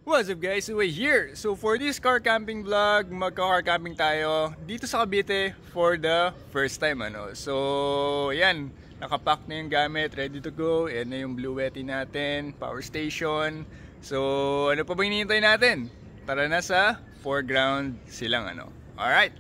What's up guys, Uwe here! So for this car camping vlog, magka-car camping tayo dito sa Cavite for the first time So yan, nakapack na yung gamit, ready to go. Yan na yung Blue Yeti natin, power station. So ano pa ba hinihintay natin? Tara na sa foreground silang Alright!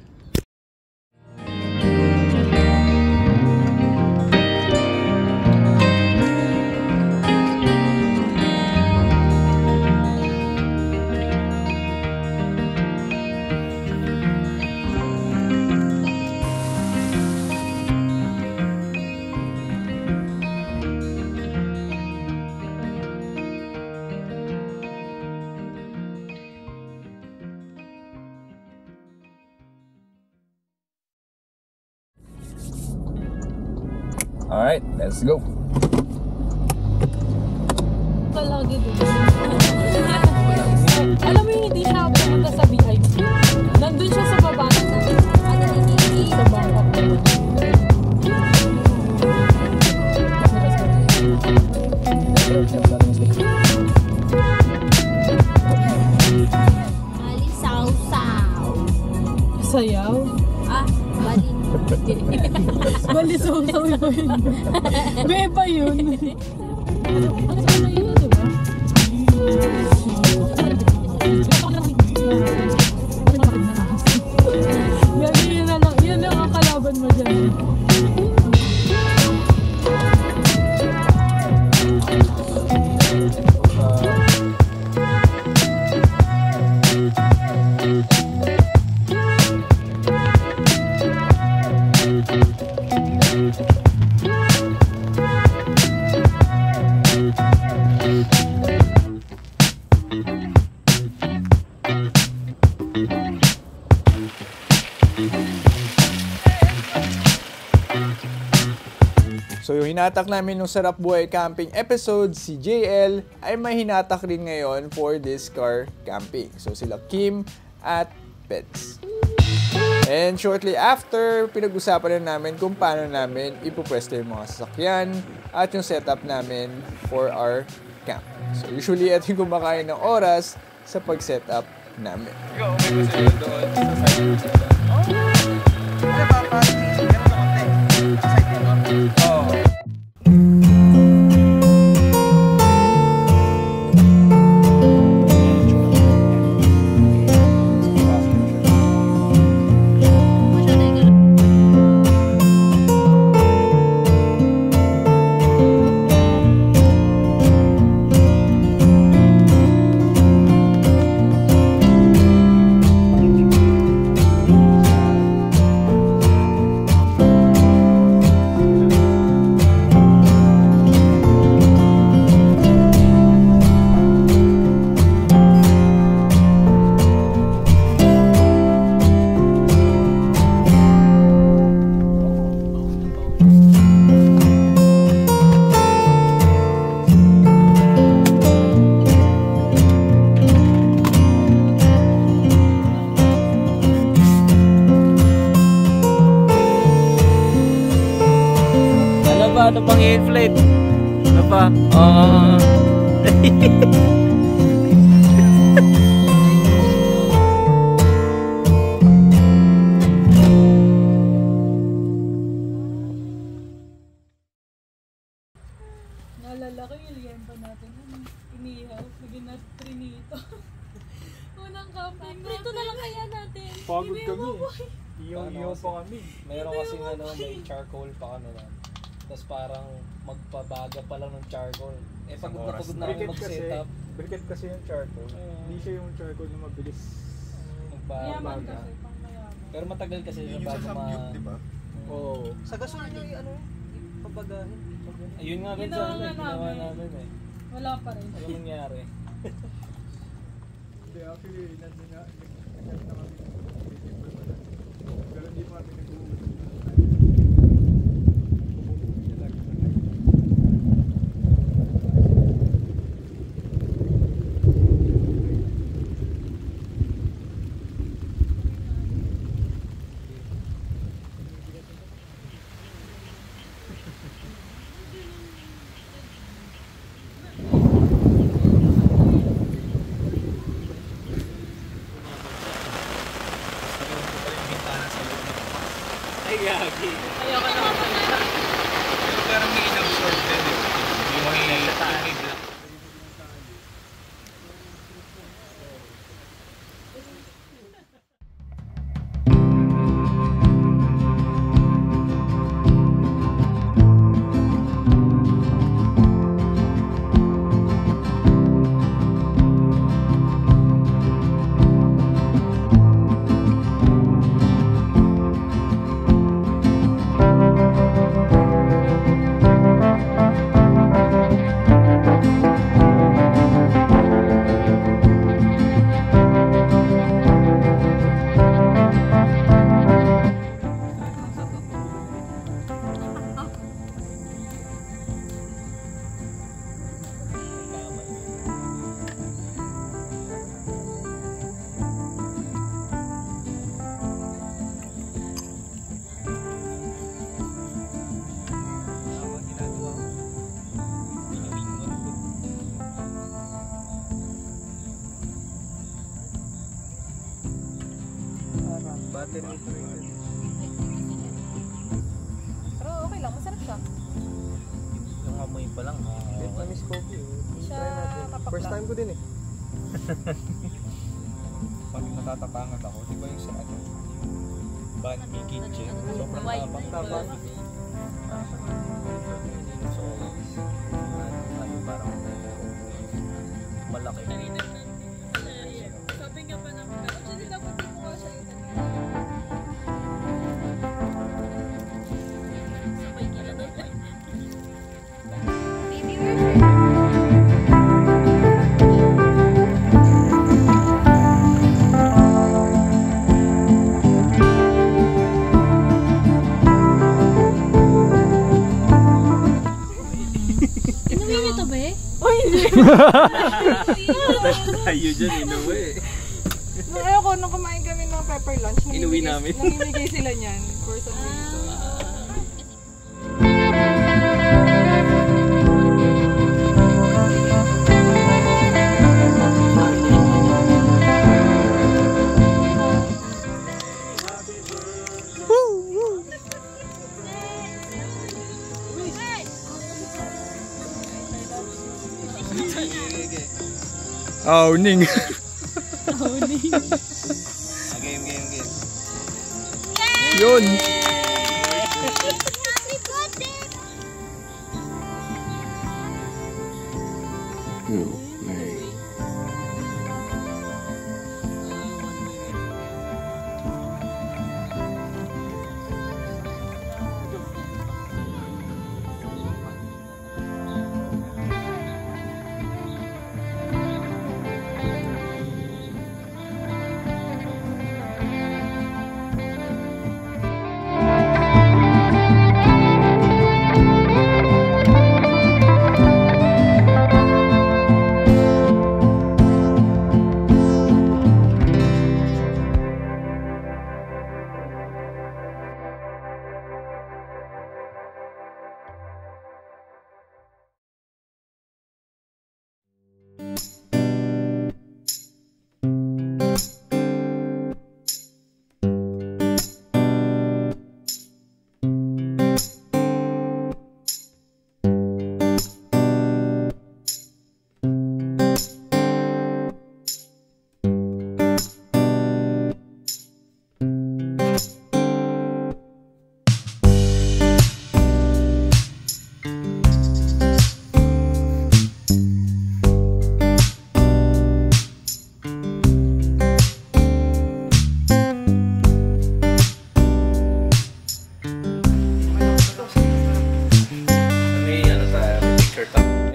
Alright, let's go. Palagi doon. Alam mo yung hindi siya pumunta sa VIP. Nandun siya sa baba. Sa baba. Alisaw-saw. Sayaw? Ah, bali. Balisaw-saw iba yun. Beba yun. Ano sa yun, diba? Yan lang ang kalaban mo dyan. So yung hinatak namin nung Sarap Buhay Camping episode, si JL, ay may hinatak rin ngayon for this car camping. So sila Kim at Pets. And shortly after, pinag-usapan na namin kung paano namin ipupwesto yung mga sasakyan at yung setup namin for our camp. So usually ito yung kumakain ng oras sa pag-setup namin. Ikaw, okay ba sa'yo doon sa side mo? Ano ba, parang meron na konti. Sa side mo? Oo. Ano pang i-inflate? Ano pa? Naalala ko yung liyempo natin. Inihaw. Naging natin trinito. Unang camping natin. Prito na lang kaya natin. Pagod kami. Iyaw pa kami. Meron kasi may charcoal pa kami na. Tapos parang magpabaga pa lang ng charcoal. Eh pagod na pagod na kami mag-setup. Briquette kasi yung charcoal. Hindi siya yung charcoal na mabilis Mayaman magbaga. kasi, pang mayaman. Pero matagal kasi Yun siya yung bago sa Samgyup, di ba? Oo. Sa gasolina yung pabagahin. Ayun nga rin Ginawa sa nga ginawa namin. namin eh. Wala pa rin. Ano nangyari? Hindi, actually, nandun na kami. Pero hindi pa kami nag-uusap. Yagi. Ayoko na ako. Parang may in-absorb din eh. Yung may black. Battery operated. Pero okay lang, masarap siya. Yung amoy pa lang. Vietnamese coffee. Siya Try natin. mapakla. First time ko din eh. Pag natatapangan ako, di ba yung sa ano? Banh Mi Kitchen. Sobrang White. tapang. So, ano parang malaki. Sabi nga pa naman. Actually, dapat di mo nga siya yun. Sabay kila na yan. Baby, where's your... Inuwi niyo to ba eh? Tayo dyan, inuwi. Ayoko, nung kumain kami ng pepper lunch, Inuwi namin. namimigay sila niyan for some reason. Ning. Game. Yun.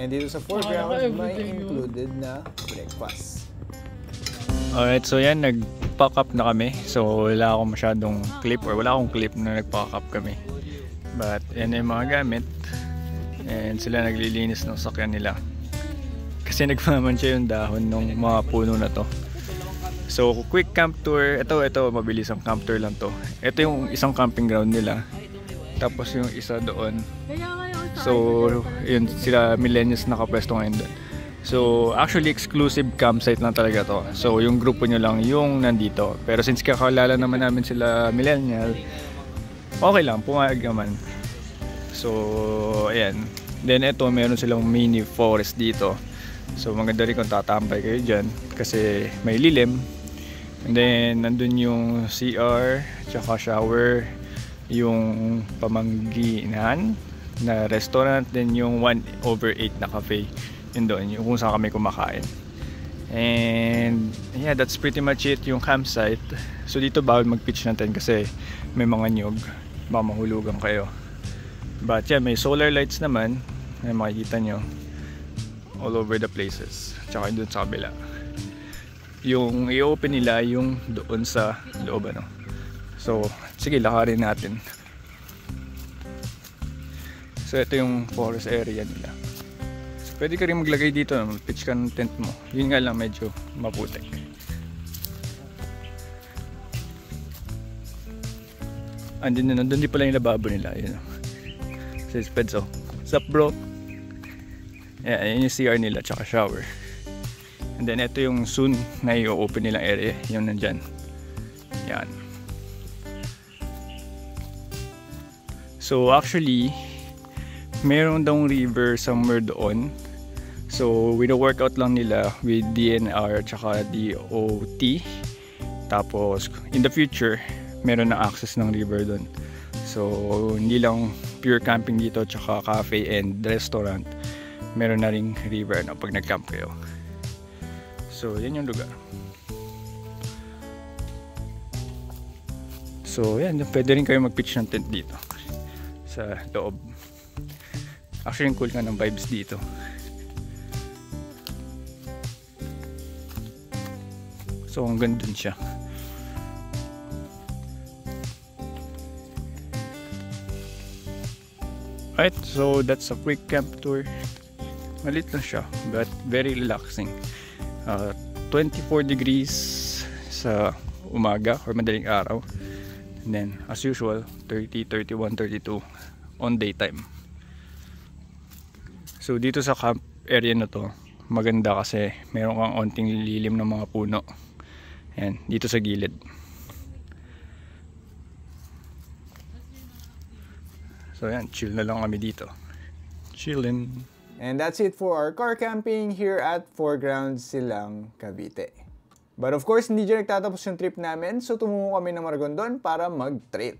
Dito sa foreground, may included na breakfast. Alright, so yan, nag-pack up na kami. So wala akong masyadong clip or wala akong clip na nag-pack up kami. But yan yung mga gamit. And sila naglilinis ng sakyan nila. Kasi nagmamansya yung dahon ng mga puno na to. So quick camp tour. Ito, mabilis ang camp tour lang to. Ito yung isang camping ground nila. Tapos yung isa doon. So yun, sila millennials nakapwesto ngayon doon. So actually exclusive campsite lang talaga to. So yung grupo nyo lang yung nandito. Pero since kakalala naman namin sila millennial, okay lang, pumayag naman. So, ayan. Then ito, meron silang mini forest dito. So, maganda rin kung tatambay kayo dyan kasi may lilim. And then, nandun yung CR, tsaka shower, yung pamangginan na restaurant, then yung 1/8 na cafe. Yun doon, yung kung saan kami kumakain. And yeah, that's pretty much it yung campsite. So dito bawal mag-pitch ng tent kasi may mga nyug, baka mahulugan kayo. But yeah, may solar lights naman na makikita nyo all over the places. Tsaka doon sa kabila. Yung i-open nila yung doon sa loob, ano. So sige, lakarin natin. So ito yung forest area nila. Pwede ka rin maglagay dito, pitch ka ng tent mo. Yun nga lang, medyo maputik. Andun din pala yung lababo nila. Yun. Says Pedzo. What's up, bro? Yeah, yun yung CR nila, tsaka shower. And then ito yung soon na i-open nilang area. Yun nandyan. Yan. So actually, meron daw river somewhere doon. So, wino-workout lang nila with DNR tsaka DOT. Tapos, in the future, meron na access ng river doon. So, hindi lang pure camping dito tsaka cafe and restaurant. Meron na ring river na pag nag-camp kayo. So, yan yung lugar. So, yan. Pwede rin kayo mag-pitch ng tent dito. Sa loob. Actually, yung cool nga ng vibes dito. So, hanggang dun siya. Alright, so that's a quick camp tour. Malit lang siya, but very relaxing. 24 degrees sa umaga or madaling araw. And then, as usual, 30, 31, 32 on daytime. So, dito sa camp area na to, maganda kasi meron kang onting lilim ng mga puno. Ayan, dito sa gilid. So ayan, chill na lang kami dito. Chillin'. And that's it for our car camping here at Foreground Silang, Cavite. But of course, hindi dyan nagtatapos yung trip namin, so tumungo kami ng Maragondon para mag-trail.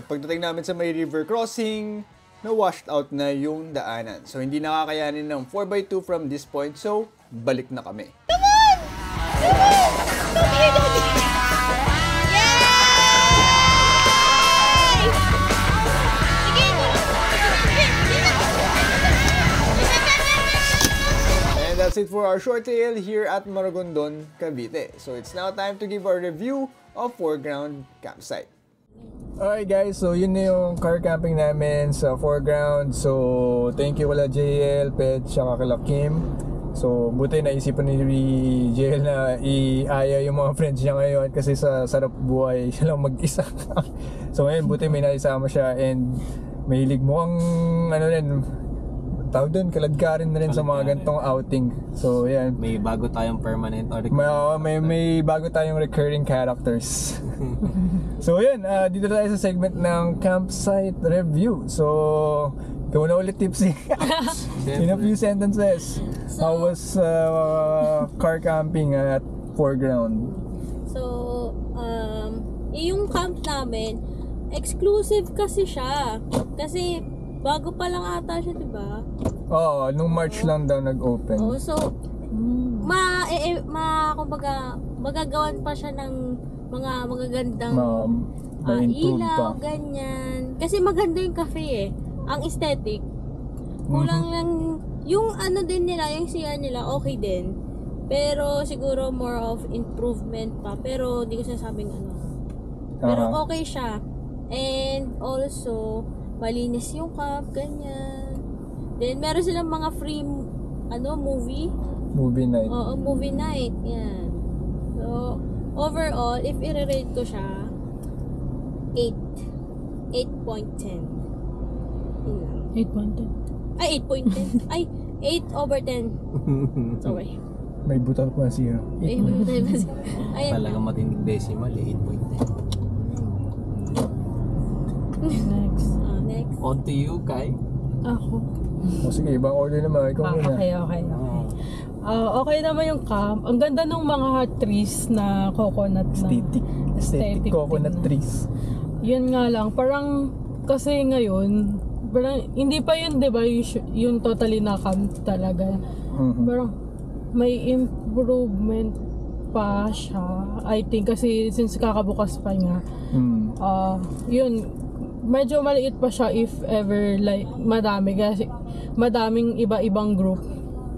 Pagdating namin sa may river crossing, na-washed out na yung daanan. So, hindi nakakayanin ng 4x2 from this point. So, balik na kami. Come on! Come on! Come here, Daddy! And that's it for our short trail here at Maragondon, Cavite. So, it's now time to give our review of Foreground Campsite. Alright guys, so yun na yung car camping namin sa foreground. So thank you wala JL, Pet, tsaka kala Kim. So buti naisipan ni JL na i-aya yung mga friends niya ngayon kasi sa sarap buhay siya lang mag-isa. So ngayon buti may naisama siya and mahilig mo ang ano rin, tawag doon, kaladkarin na rin sa mga gantong outing. So yan, May bago tayong permanent or may bago tayong recurring characters. So yun, dito tayo sa segment ng campsite review. So, ikaw na ulit Tipsy. In a few sentences, how was car camping at foreground? So, yung camp namin, exclusive kasi siya. Kasi, bago pa lang ata siya, diba? Oo, nung March lang daw nag-open. Oo, so, kumbaga, magagawan pa siya ng mga magagandang Ma-improve ilaw, pa. ganyan. Kasi maganda yung cafe eh. Ang aesthetic. Kulang lang, yung ano din nila, yung CR nila, okay din. Pero siguro more of improvement pa. Pero hindi ko sinasabing ano. Pero okay siya. And also, malinis yung camp, ganyan. Then, meron silang mga free, movie. Movie night. Oo, movie night. Yan. So, overall, if i-rate ko siya, 8.10. 8.10. Ay, 8.10. Ay, 8 over 10. Sorry. May butal pa siya. Ay, ayan. Talagang matinding decimal, 8.10. Next. Next. On to you, Kai. Ako. O sige, ibang order naman. Ikaw muna. Okay. Okay naman yung camp. Ang ganda ng mga trees na coconut na. Aesthetic coconut tingnan. trees. Yun nga lang, parang kasi ngayon, parang hindi pa yun, di ba, yung totally na camp talaga. Parang may improvement pa siya, I think, kasi since kakabukas pa niya. Yun, medyo maliit pa siya if ever like madami kasi madaming iba-ibang group.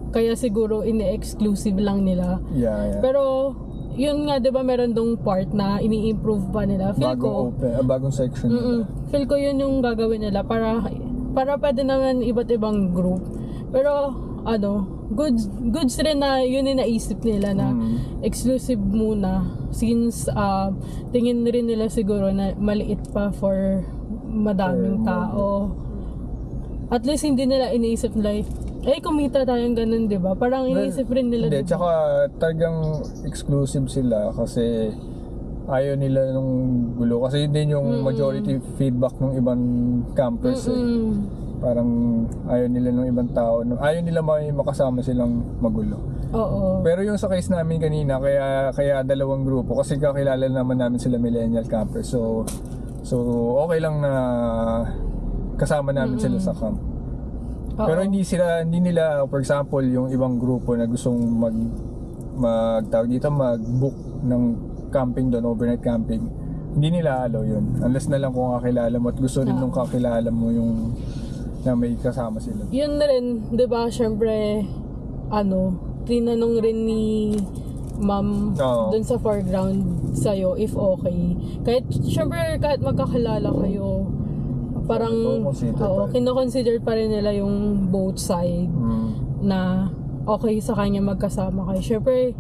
Kaya siguro ini-exclusive lang nila. Yeah. Pero yun nga 'di ba meron dong part na ini-improve pa nila. Bagong section. Feel ko yun yung gagawin nila para pwede naman iba't ibang group. Pero goods rin na yun yung naisip nila na exclusive muna since tingin rin nila siguro na maliit pa for madaming tao. At least hindi nila iniisip like kumita tayong ganun, di ba? Parang iniisip rin nila. Hindi, tsaka talagang exclusive sila kasi ayaw nila nung gulo. Kasi yun din yung majority feedback ng ibang campers Parang ayaw nila ng ibang tao. Ayaw nila makasama silang magulo. Oo. Pero yung sa case namin kanina, kaya dalawang grupo kasi kakilala naman namin sila millennial campers. So okay lang na kasama namin sila sa camp. Pero hindi nila, for example, yung ibang grupo na gustong mag-book ng camping doon, overnight camping, hindi nila allow yun. Unless na lang kung kakilala mo at gusto rin nung kakilala mo yung na may kasama sila. Yun na rin, 'di ba? Syempre tinanong rin ni Ma'am doon sa foreground sa'yo if okay. Kahit magkakilala kayo, parang kino-consider pa rin nila yung both side na okay sa kanya magkasama kayo. Syempre,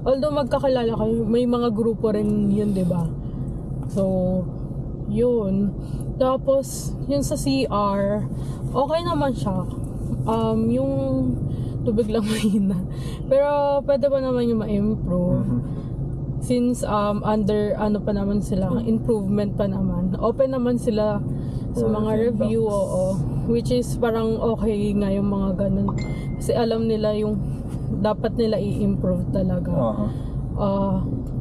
although magkakilala kayo, may mga grupo rin yun, 'di ba? So, yun. Tapos, yun sa CR, okay naman siya. Yung tubig lang mahina. Pero, pwede pa naman yung ma-improve. Since, under, pa naman sila, improvement pa naman. Open naman sila sa mga review, which is parang okay nga yung mga ganun. Kasi alam nila yung dapat nila i-improve talaga.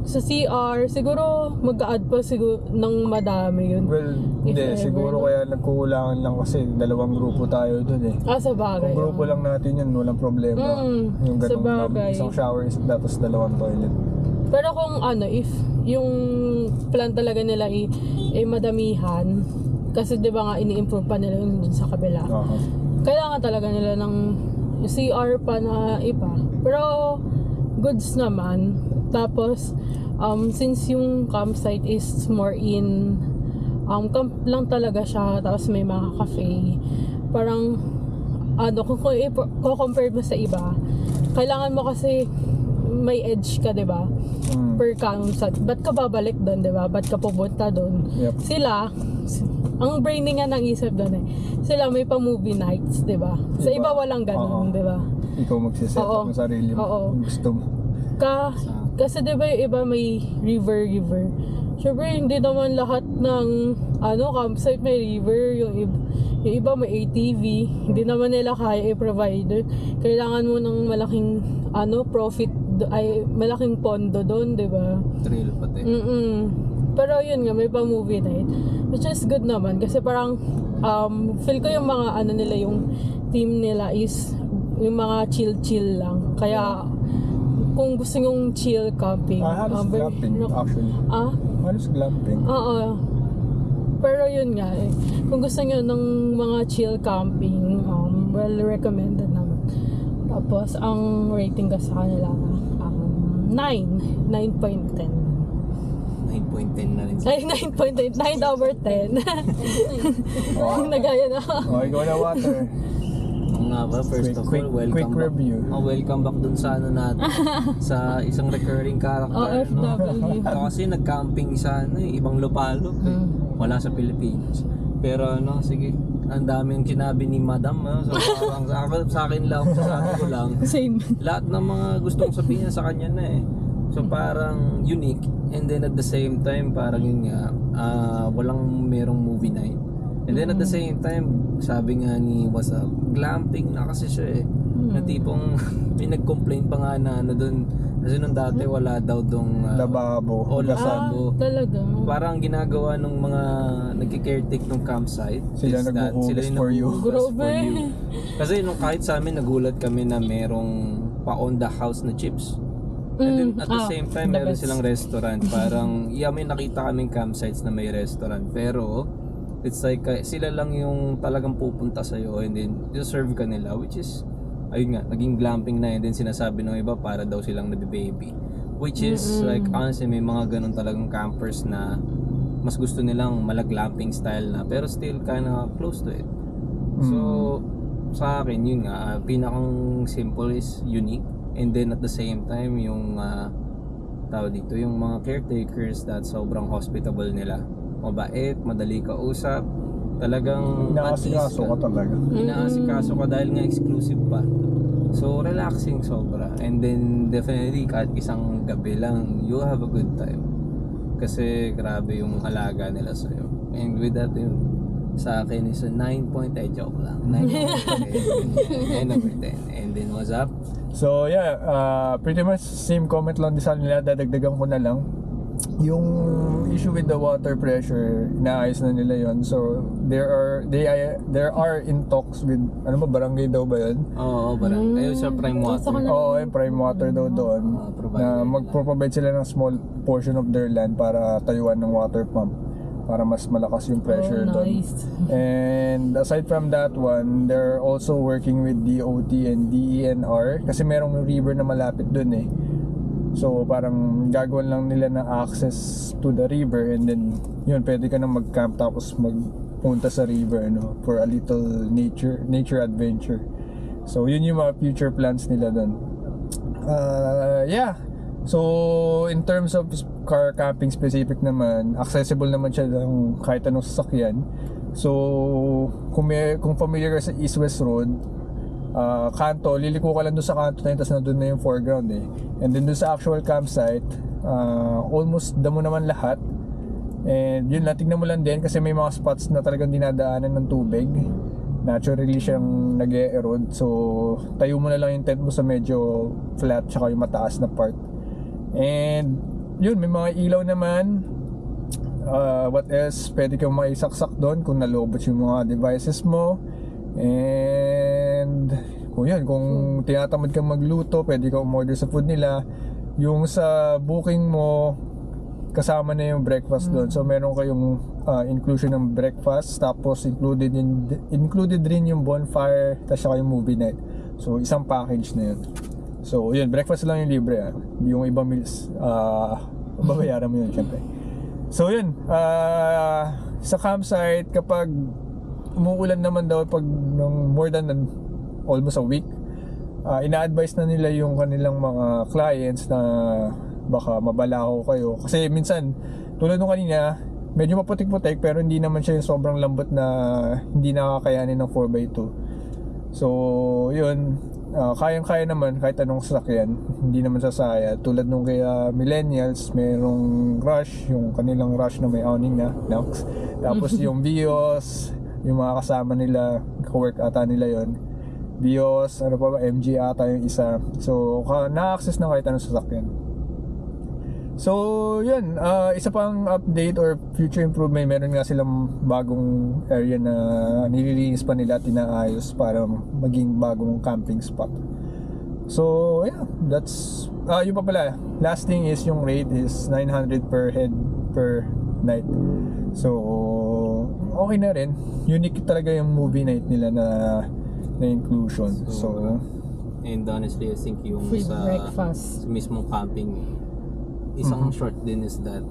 Sa CR, siguro mag-a-add pa siguro ng madami yun. Well, hindi. Siguro kaya nagkukulangan lang kasi dalawang grupo tayo dun eh. Sa bagay. Kung grupo lang natin yun, walang problema. Yung sa bagay. Isang shower tapos dalawang toilet. Pero kung if yung plan talaga nila madamihan, kasi di ba nga ini-improve pa nila yun dun sa kabila. Kailangan talaga nila ng CR pa na iba. Pero goods naman. Tapos Since yung campsite is more in camp lang talaga siya, tapos may mga cafe, parang kung compare mo sa iba, kailangan mo kasi may edge ka, 'di ba? Per campsite. Ba't ka babalik doon, 'di ba? Ba't ka pupunta doon? Yep. Sila, ang braining nga ng isip doon sila may pa-movie nights, 'di ba? Sa iba walang ganun, 'di ba? Ikaw magsiset up ng sarili mo. Kung gusto mo. Kasi 'di ba yung iba may river. Siyempre, hindi naman lahat ng campsite may river. Yung iba may ATV. Hindi naman nila kaya i-provide. Kailangan mo ng malaking profit, malaking pondo doon, di ba? Trail pati. Pero yun nga, may pa-movie night. Which is good naman. Kasi parang, feel ko yung mga nila, yung team nila is yung mga chill-chill lang. Kaya, kung gusto nyong chill camping. Halos glamping, actually. Halos glamping. Oo. Pero yun nga kung gusto nyo ng mga chill camping, well recommended naman. Tapos, ang rating ko sa kanila, 9.10. 9.10 na rin. Ay, 9.10. 9 over 10. Nagaya na. Ikaw na water. Nga ba, first of all, welcome back. Review. Welcome back dun sa natin. Sa isang recurring character. OFW. Kasi nag-camping sa ibang lupalop wala sa Pilipinas. Pero sige, ang daming kinabi ni Madam. So parang sa akin lang, sasabi ko lang. Same. Lahat ng mga gustong sabihin sa kanya na So parang unique, and then at the same time parang yun nga, walang merong movie night. And then at the same time, sabi nga ni WhatsApp, glamping na kasi siya na tipong may nag-complain pa nga na doon. Kasi nung dati wala daw dong lababo. O lababo. Talaga. Parang ginagawa ng mga nagki-caretake ng campsite. Sila naghuhugas for you. Grabe. Kasi nung kahit sa amin, nagulat kami na merong pa-on the house na chips. And then at the same time, meron silang restaurant. Parang, may nakita kaming campsites na may restaurant. Pero, it's like, sila lang yung talagang pupunta sa'yo and then, serve ka nila. Which is, ayun nga, naging glamping na. And then, sinasabi ng iba, para daw silang nabibaby. Which is, like, honestly, may mga ganun talagang campers na mas gusto nilang malaglamping style na. Pero still, kinda close to it. So, sa akin, yun nga, pinakang simple is unique. And then at the same time, yung tawag dito, yung mga caretakers that sobrang hospitable nila. Mabait, madali kausap, talagang inaasikaso ka talaga. Inaasikaso ka dahil nga exclusive pa. So relaxing sobra. And then definitely kahit isang gabi lang, you have a good time. Kasi grabe yung alaga nila sa'yo. And with that, yun, sa akin is a 9.8 joke lang. 9 over 10. And then what's up? So yeah, pretty much same comment lang din sa nila, dadagdagan ko na lang. Yung issue with the water pressure, inaayos na nila yon. So there are in talks with barangay daw ba yun? Oo, barangay. Ayun sa Prime Water. Oo, yung Prime Water daw doon. Na magpo-provide sila ng small portion of their land para tayuan ng water pump, para mas malakas yung pressure doon. Nice. And aside from that one, they're also working with DOT and DENR kasi merong river na malapit doon So parang gagawin lang nila ng access to the river, and then yun, pwede ka na mag-camp tapos magpunta sa river for a little nature adventure. So yun yung mga future plans nila doon. Yeah. So, in terms of car camping specific naman, accessible naman siya ng kahit anong sasakyan. So, kung familiar ka sa East-West Road, kanto, liliko ka lang doon sa kanto na yun, tapos nandun na yung foreground And then doon sa actual campsite, almost damo naman lahat. And yun lang, tignan mo lang din kasi may mga spots na talagang dinadaanan ng tubig. Naturally siyang nag-e-erode. So, tayo mo na lang yung tent mo sa medyo flat tsaka yung mataas na part. And yun, may mga ilaw naman. What else? Pwede kang maisaksak doon kung nalobot yung mga devices mo. And kung tinatamad kang magluto, pwede kang umorder sa food nila. Yung sa booking mo, kasama na yung breakfast doon. So meron kayong inclusion ng breakfast, tapos included rin yung bonfire, tapos saka yung movie night. So isang package na yun. So yun, breakfast lang yung libre. Yung ibang meals babayaran mo yun syempre. So yun, sa campsite kapag umuulan naman daw pag ng more than almost a week, ina-advise na nila yung kanilang mga clients na baka mabalaho kayo kasi minsan tulad nung kanina medyo maputik-putik pero hindi naman siya yung sobrang lambot na hindi nakakayanin ng 4x2. So yun, kayang-kaya naman kahit anong sasakyan, hindi naman sasaya. Tulad nung kaya millennials, merong Rush, yung kanilang Rush na may awning na Nox. Tapos yung Vios, yung mga kasama nila, co-work ata nila yon. Vios, ano pa ba, MG ata yung isa. So na-access na kahit anong sasakyan. So yun, isa pang update or future improvement, meron nga silang bagong area na nililinis pa nila, tinaayos para maging bagong camping spot. So yeah, that's yun pa pala, last thing is yung rate is 900 per head per night. So okay na rin, unique talaga yung movie night nila na inclusion. So and honestly I think yung free sa breakfast mismong camping, isang short din is that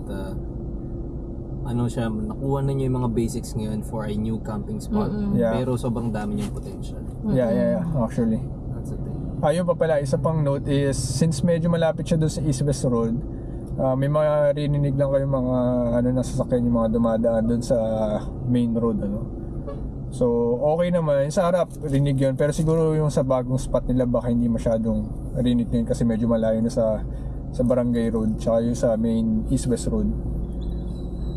ano siya, nakuha na niyo yung mga basics ngayon for a new camping spot. Yeah. Pero sobrang dami niyang potential. Yeah, actually. That's the thing. Ayun pa pala, isa pang note is since medyo malapit siya doon sa East-West Road, may mga rininig lang kayo mga ano na sasakyan, yung mga dumadaan doon sa main road ano. So okay naman, sa harap rinig yun, pero siguro yung sa bagong spot nila baka hindi masyadong rinig yun kasi medyo malayo na sa Barangay Road tsaka yung sa main East-West Road.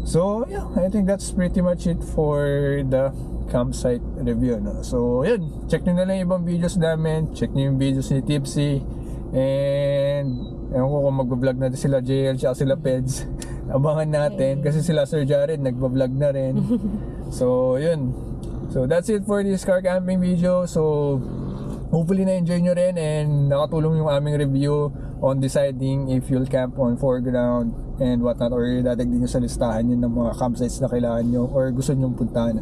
So yeah, I think that's pretty much it for the campsite review no? So yun, check nyo na lang yung ibang videos namin, check nyo yung videos ni Tipsy, and ewan ko kung magbablog na sila JL tsaka sila Peds. Abangan natin kasi sila Sir Jared nagbablog na rin. So yun, so that's it for this car camping video. So hopefully na-enjoy nyo rin and nakatulong yung aming review on deciding if you'll camp on foreground and whatnot, or dadagdag nyo sa listahan yun ng mga campsites na kailangan nyo or gusto nyo puntahan.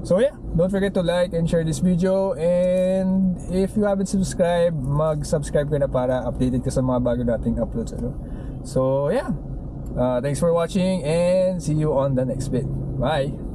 So yeah, don't forget to like and share this video, and if you haven't subscribed, mag-subscribe ka na para updated ka sa mga bago nating uploads. So yeah, thanks for watching and see you on the next vid. Bye!